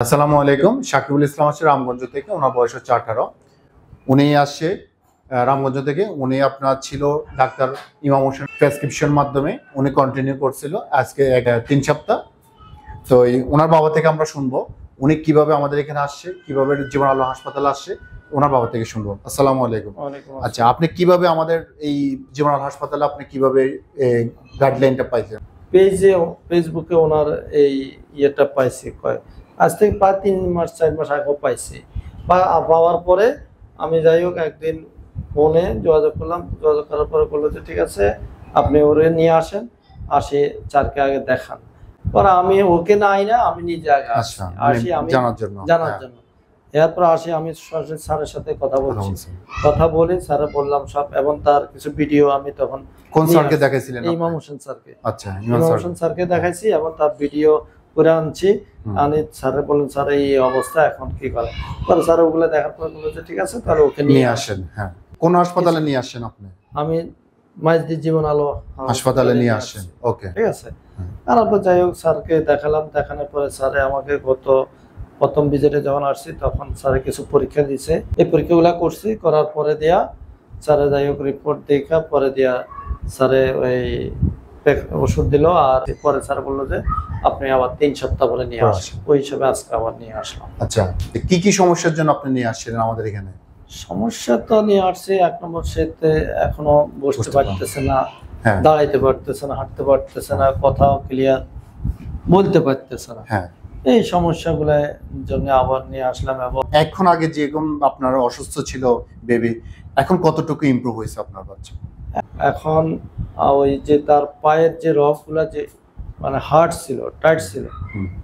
আসসালামু আলাইকুম। সাকিবুল ইসলাম আসছে রামগঞ্জ থেকে, ওনার বয়স হচ্ছে 18। উনি আসছে রামগঞ্জ থেকে। উনি আপনার ছিল ডাক্তার ইমাম হোসেন প্রেসক্রিপশন মাধ্যমে উনি কন্টিনিউ করছিল আজকে 3 সপ্তাহ। তো ওনার বাবা থেকে আমরা শুনবো উনি কিভাবে আমাদের এখানে আসছে, কিভাবে জীবন আলো হাসপাতালে আসছে, ওনার বাবা থেকে শুনবো। আসসালামু আলাইকুম। আচ্ছা, আপনি কিভাবে আমাদের এই জীবন আলো হাসপাতালে আপনি কিভাবে গাইডলাইনটা পাইছেন? ফেসবুকে ওনার এই ইয়েটা পাইছি, আজ থেকে প্রায় 3-4 মাস আগে পাইছি। পাওয়ার পরে আমি যাই হোক একদিন ফোনে যোগাযোগ করলাম, যোগাযোগ করার পরে বললো যে ঠিক আছে আপনি ওরে নিয়ে আসেন, আসে স্যারকে আগে দেখান। পরে আমি ওকে নাই না, আমি নিজে আগে আসি আমি জানার জন্য। এরপর আসি আমি সরাসরি স্যারের সাথে কথা বলি স্যারে বললাম সব, এবং তার কিছু ভিডিও আমি তখন কোন স্যারকে দেখাইছিলেন? ইমাম হোসেন স্যারকে। আচ্ছা, ইমাম হোসেন স্যারকে দেখাইছি এবং তার ভিডিও করে আনছি। আনি স্যারে বললেন স্যার এই অবস্থা, এখন কি করা? পরে স্যার ওগুলো দেখার পর বললো যে ঠিক আছে তাহলে ওকে নিয়ে আসেন। হ্যাঁ, কোন হাসপাতালে নিয়ে আসেন আপনি? আমি মাইজদি জীবন আলো হাসপাতালে নিয়ে আসেন। ওকে, ঠিক আছে। তারপর যাই হোক স্যারকে দেখালাম, দেখানোর পরে স্যারে আমাকে প্রথম ভিজিটে যখন আসছি তখন স্যারে কিছু পরীক্ষা দিয়েছে। এই পরীক্ষাগুলো করছি, করার পরে দেয়া স্যারে যাই হোক রিপোর্ট দেখা পরে দেয়া স্যারে ওই ওষুধ দিল। আর পরে স্যার বললো যে আপনি আবার 3 সপ্তাহ পরে নিয়ে আসেন। ওই হিসাবে আজকে আবার নিয়ে আসলাম। আচ্ছা, কি কি সমস্যার জন্য আপনি নিয়ে আসছিলেন আমাদের এখানে? সমস্যা তো নিয়ে আসছে, 1 নম্বর সেতে এখনো বসতে পারতেছে না, দাঁড়াইতে পারতেছে না, হাঁটতে পারতেছে না, কথাও ক্লিয়ার বলতে পারতেছে না। এই সমস্যাগুলোর জন্য আবার নিয়ে আসলাম। এবং এখন আগে যেরকম আপনার অসুস্থ ছিল বেবি, এখন কতটুকু ইমপ্রুভ হয়েছে আপনার বাচ্চা? এখন ওই যে তার পায়ের যে রফগুলা যে মানে হার্ড ছিল, টাইট ছিল,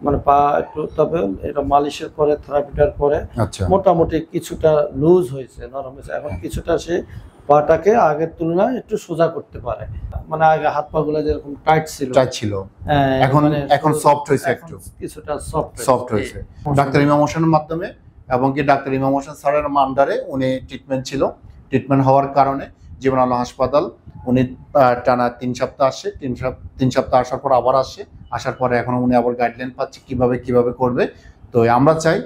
মানে পা একটু, তবে এটা মালিশের পরে থেরাপিটার পরে মোটামুটি কিছুটা লুজ হয়েছে, নরম হয়েছে। এখন কিছুটা সে পাটাকে আগের তুলনায় একটু সোজা করতে পারে। মানে আগে হাত পা গুলা যেরকম টাইট ছিল এখন সফট হয়েছে, একটু কিছুটা সফট হয়েছে ডাক্তার ইমাম হোসেনের মাধ্যমে। এবং কি ডাক্তার ইমাম হোসেন স্যারের আন্ডারে উনি ট্রিটমেন্ট হওয়ার কারণে জীবন আলো হাসপাতাল উনি টানা 3 সপ্তাহ আসছে। 3 সপ্তাহ আসার পর আবার আসার পরে এখন উনি আবার গাইডলাইন পাচ্ছে কিভাবে করবে। তো আমরা চাই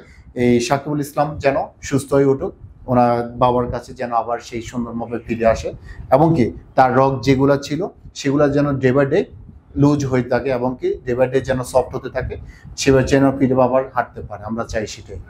এই সাকিবুল ইসলাম যেন সুস্থ হয়ে উঠুক, ওনার বাবার কাছে যেন আবার সেই সুন্দরভাবে ফিরে আসে, এবং কি তার রগ যেগুলো ছিল সেগুলো যেন ডে বাই ডে লুজ হয়ে থাকে, এবং কি ডে বাই ডে যেন সফট হতে থাকে, সেভাবে যেন ফিরে আবার হাঁটতে পারে। আমরা চাই সেটাই।